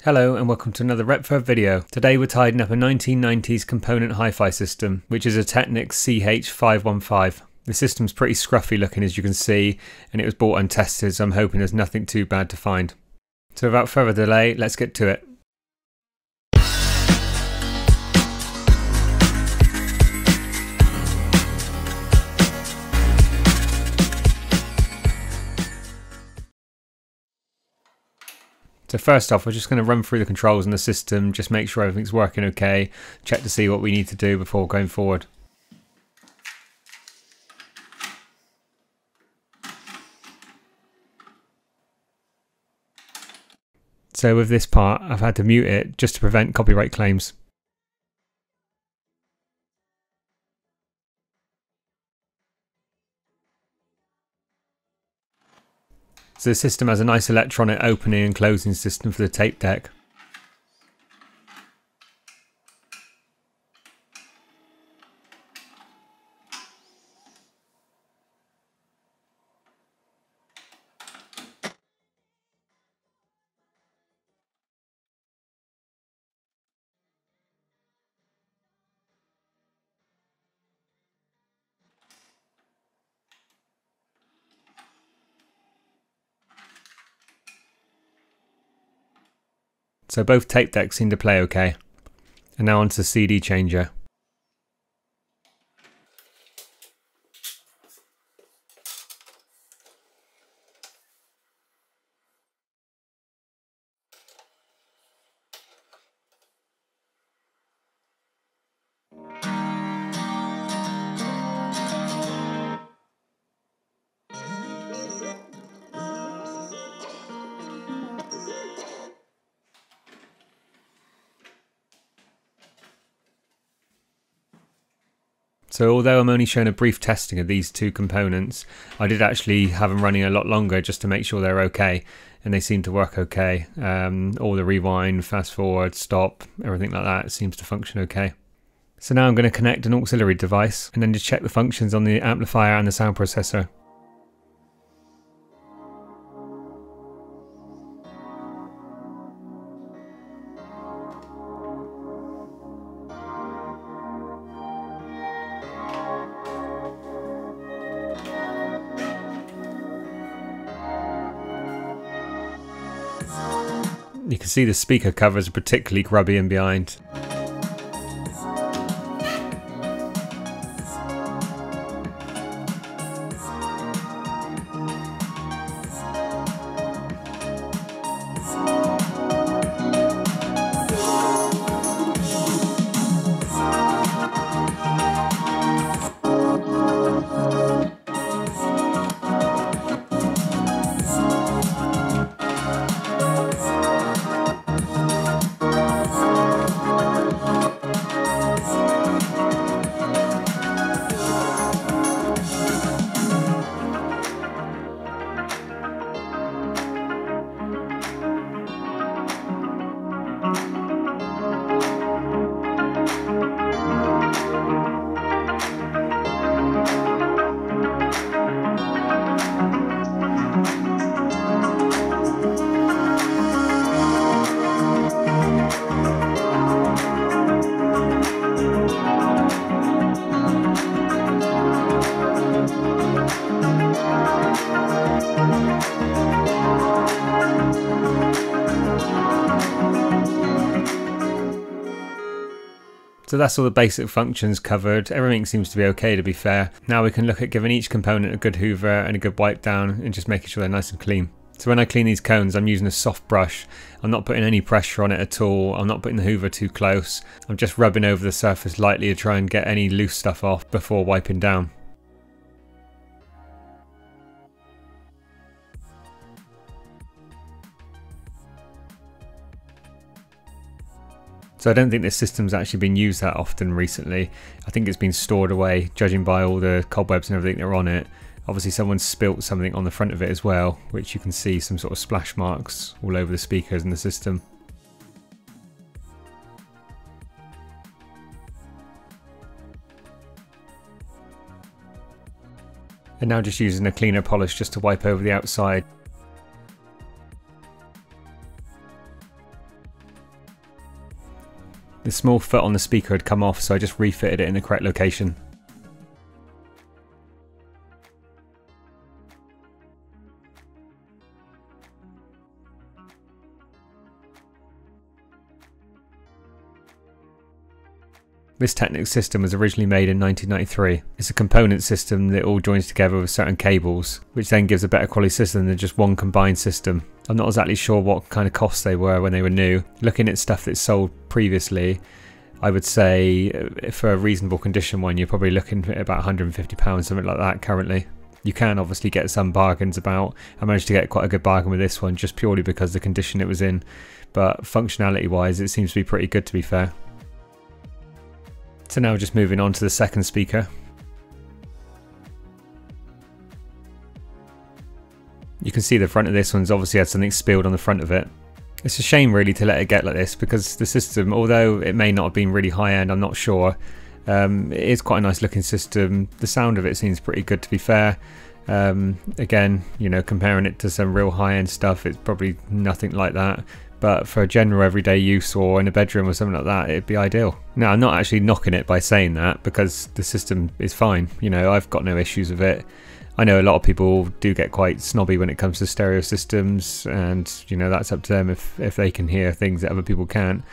Hello and welcome to another Retfurb video. Today we're tidying up a 1990s component hi-fi system, which is a Technics CH515. The system's pretty scruffy looking, as you can see, and it was bought untested, so I'm hoping there's nothing too bad to find. So without further delay, let's get to it. So first off, we're just going to run through the controls in the system, just make sure everything's working okay, check to see what we need to do before going forward. So with this part, I've had to mute it just to prevent copyright claims. So the system has a nice electronic opening and closing system for the tape deck. So both tape decks seem to play okay. And now onto the CD changer. So although I'm only showing a brief testing of these two components, I did actually have them running a lot longer just to make sure they're okay, and they seem to work okay. All the rewind, fast forward, stop, everything like that seems to function okay. So now I'm going to connect an auxiliary device and then just check the functions on the amplifier and the sound processor. You can see the speaker covers are particularly grubby in behind. So that's all the basic functions covered. Everything seems to be okay, to be fair. Now we can look at giving each component a good hoover and a good wipe down and just making sure they're nice and clean. So when I clean these cones, I'm using a soft brush. I'm not putting any pressure on it at all. I'm not putting the hoover too close. I'm just rubbing over the surface lightly to try and get any loose stuff off before wiping down. So I don't think this system's actually been used that often recently. I think it's been stored away, judging by all the cobwebs and everything that are on it. Obviously someone's spilt something on the front of it as well, which you can see some sort of splash marks all over the speakers in the system. And now just using a cleaner polish just to wipe over the outside. The small foot on the speaker had come off, so I just refitted it in the correct location. This Technics system was originally made in 1993. It's a component system that all joins together with certain cables, which then gives a better quality system than just one combined system. I'm not exactly sure what kind of costs they were when they were new. Looking at stuff that's sold previously, I would say for a reasonable condition one, you're probably looking at about £150, something like that currently. You can obviously get some bargains about. I managed to get quite a good bargain with this one just purely because of the condition it was in, but functionality wise it seems to be pretty good, to be fair. So now just moving on to the second speaker. You can see the front of this one's obviously had something spilled on the front of it. It's a shame really to let it get like this, because the system, although it may not have been really high end, I'm not sure, it is quite a nice looking system. The sound of it seems pretty good, to be fair. Again, you know, comparing it to some real high end stuff, it's probably nothing like that. But for a general everyday use or in a bedroom or something like that, it'd be ideal. Now, I'm not actually knocking it by saying that, because the system is fine. You know, I've got no issues with it. I know a lot of people do get quite snobby when it comes to stereo systems, and you know, that's up to them if they can hear things that other people can't.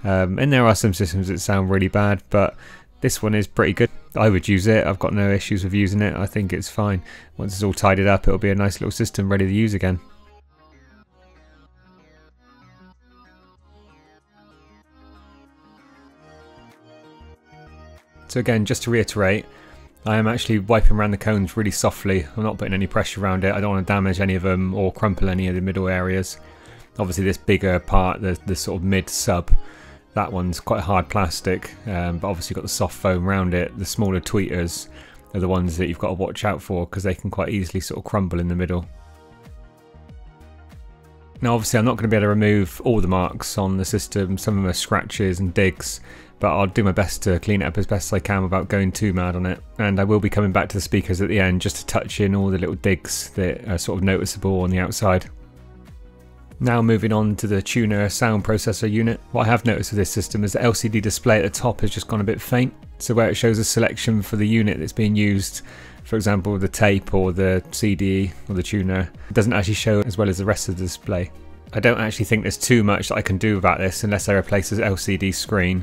And there are some systems that sound really bad, but this one is pretty good. I would use it. I've got no issues with using it. I think it's fine. Once it's all tidied up, it'll be a nice little system ready to use again. So again, just to reiterate, I am actually wiping around the cones really softly. I'm not putting any pressure around it. I don't want to damage any of them or crumple any of the middle areas. Obviously this bigger part, the sort of mid-sub, that one's quite hard plastic, but obviously got the soft foam around it. The smaller tweeters are the ones that you've got to watch out for, because they can quite easily sort of crumble in the middle. Now obviously I'm not going to be able to remove all the marks on the system. Some of them are scratches and digs, but I'll do my best to clean it up as best as I can without going too mad on it. And I will be coming back to the speakers at the end just to touch in all the little digs that are sort of noticeable on the outside. Now moving on to the tuner sound processor unit. What I have noticed with this system is the LCD display at the top has just gone a bit faint. So where it shows a selection for the unit that's being used, for example the tape or the CD or the tuner, it doesn't actually show as well as the rest of the display. I don't actually think there's too much that I can do about this unless I replace this LCD screen,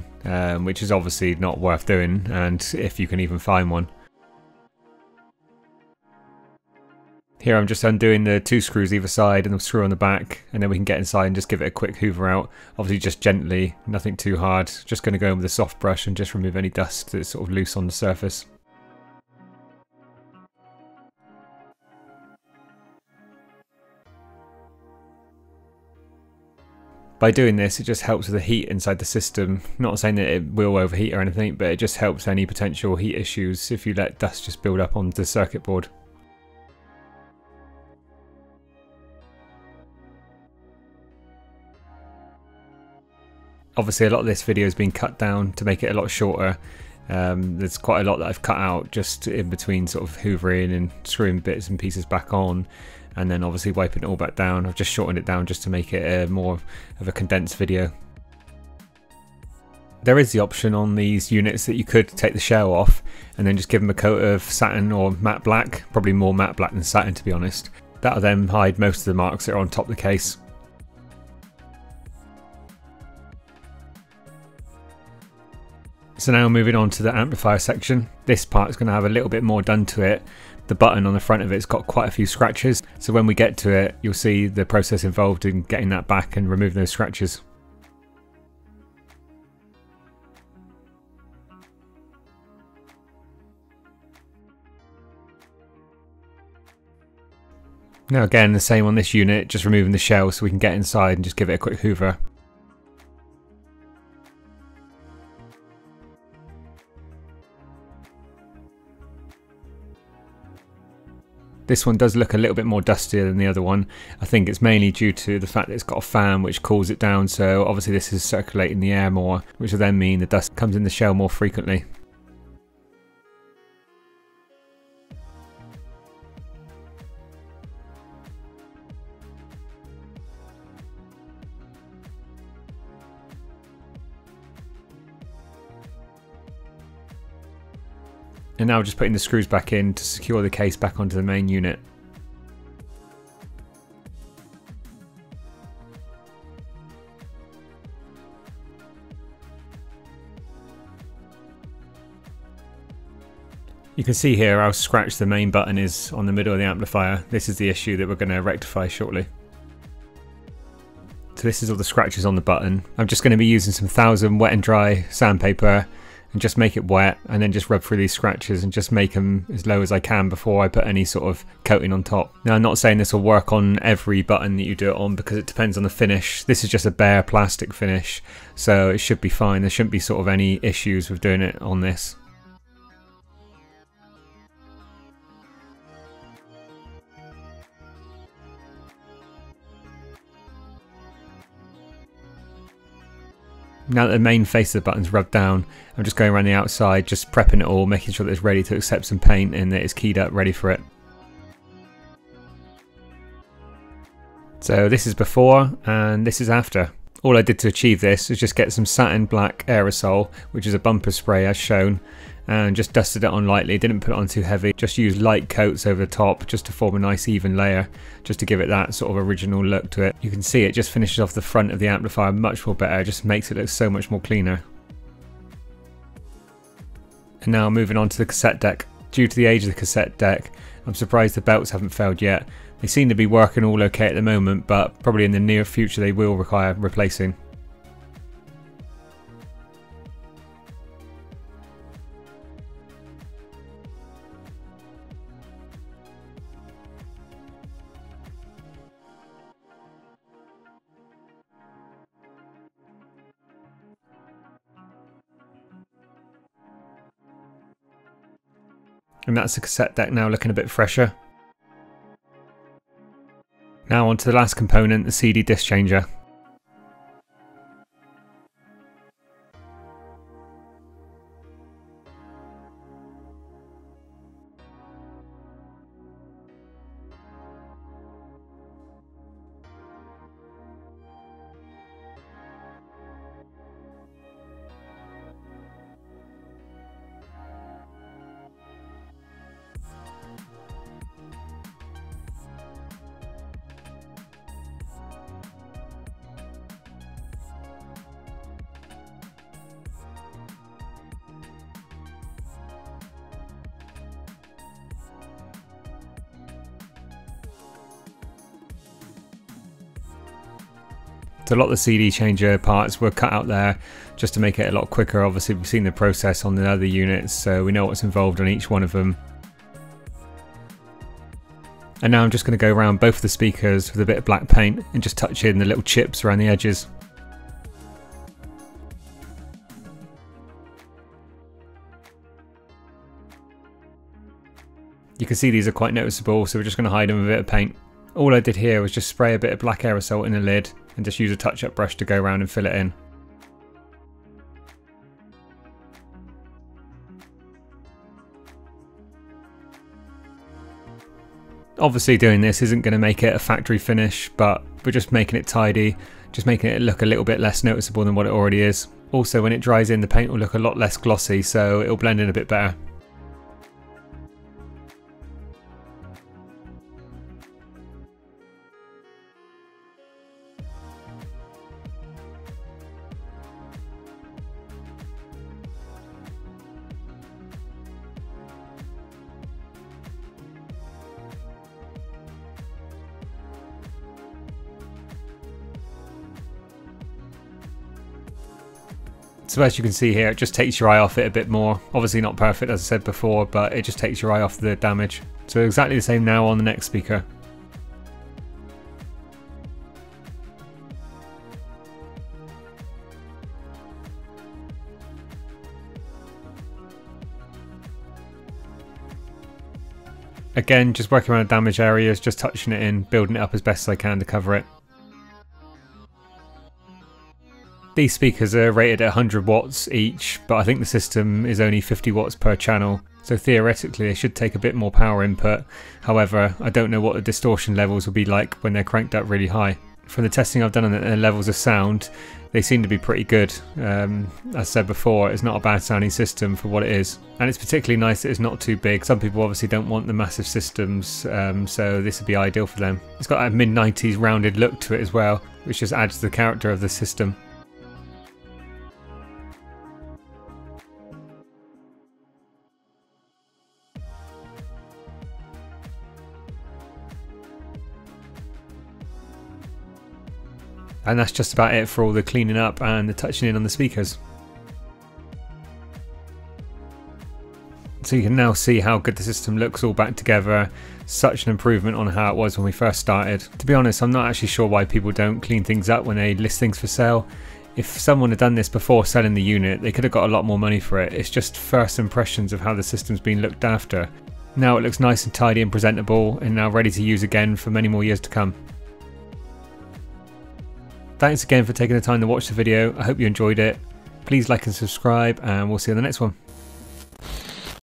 which is obviously not worth doing, and if you can even find one. Here I'm just undoing the two screws either side and the screw on the back, and then we can get inside and just give it a quick hoover out. Obviously just gently, nothing too hard. Just going to go in with a soft brush and just remove any dust that's sort of loose on the surface. By doing this, it just helps with the heat inside the system. Not saying that it will overheat or anything, but it just helps any potential heat issues if you let dust just build up onto the circuit board. Obviously a lot of this video has been cut down to make it a lot shorter. There's quite a lot that I've cut out just in between sort of hoovering and screwing bits and pieces back on, and then obviously wiping it all back down. I've just shortened it down just to make it more of a condensed video. There is the option on these units that you could take the shell off and then just give them a coat of satin or matte black, probably more matte black than satin to be honest. That'll then hide most of the marks that are on top of the case. So now moving on to the amplifier section. This part is going to have a little bit more done to it. The button on the front of it's got quite a few scratches, so when we get to it you'll see the process involved in getting that back and removing those scratches. Now again, the same on this unit, just removing the shell so we can get inside and just give it a quick hoover. This one does look a little bit more dustier than the other one. I think it's mainly due to the fact that it's got a fan which cools it down, so obviously this is circulating the air more, which will then mean the dust comes in the shell more frequently. And now just putting the screws back in to secure the case back onto the main unit. You can see here how scratched the main button is on the middle of the amplifier. This is the issue that we're going to rectify shortly. So this is all the scratches on the button. I'm just going to be using some 1000 wet and dry sandpaper and just make it wet, and then just rub through these scratches and just make them as low as I can before I put any sort of coating on top. Now I'm not saying this will work on every button that you do it on because it depends on the finish. This is just a bare plastic finish, so it should be fine. There shouldn't be sort of any issues with doing it on this. Now that the main face of the button's rubbed down, I'm just going around the outside, just prepping it all, making sure that it's ready to accept some paint and that it's keyed up, ready for it. So this is before and this is after. All I did to achieve this is just get some satin black aerosol, which is a bumper spray as shown, and just dusted it on lightly, didn't put it on too heavy, just used light coats over the top just to form a nice even layer, just to give it that sort of original look to it. You can see it just finishes off the front of the amplifier much more better, just makes it look so much more cleaner. And now moving on to the cassette deck. Due to the age of the cassette deck, I'm surprised the belts haven't failed yet. They seem to be working all okay at the moment, but probably in the near future they will require replacing. And that's the cassette deck now looking a bit fresher. Now on to the last component, the CD disc changer. So a lot of the CD changer parts were cut out there just to make it a lot quicker. Obviously we've seen the process on the other units, so we know what's involved on each one of them. And now I'm just going to go around both the speakers with a bit of black paint and just touch in the little chips around the edges. You can see these are quite noticeable, so we're just going to hide them with a bit of paint. All I did here was just spray a bit of black aerosol in the lid and just use a touch-up brush to go around and fill it in. Obviously doing this isn't going to make it a factory finish, but we're just making it tidy, just making it look a little bit less noticeable than what it already is. Also when it dries in, the paint will look a lot less glossy, so it'll blend in a bit better. So as you can see here, it just takes your eye off it a bit more. Obviously not perfect as I said before, but it just takes your eye off the damage. So exactly the same now on the next speaker. Again, just working around damaged areas, just touching it in, building it up as best as I can to cover it. These speakers are rated at 100 watts each, but I think the system is only 50 watts per channel, so theoretically they should take a bit more power input. However, I don't know what the distortion levels will be like when they're cranked up really high. From the testing I've done on the levels of sound, they seem to be pretty good. As I said before, it's not a bad sounding system for what it is, and it's particularly nice that it's not too big. Some people obviously don't want the massive systems, so this would be ideal for them. It's got a mid-90s rounded look to it as well, which just adds to the character of the system. And that's just about it for all the cleaning up and the touching in on the speakers. So you can now see how good the system looks all back together. Such an improvement on how it was when we first started. To be honest, I'm not actually sure why people don't clean things up when they list things for sale. If someone had done this before selling the unit, they could have got a lot more money for it. It's just first impressions of how the system's been looked after. Now it looks nice and tidy and presentable, and now ready to use again for many more years to come. Thanks again for taking the time to watch the video. I hope you enjoyed it. Please like and subscribe, and we'll see you on the next one.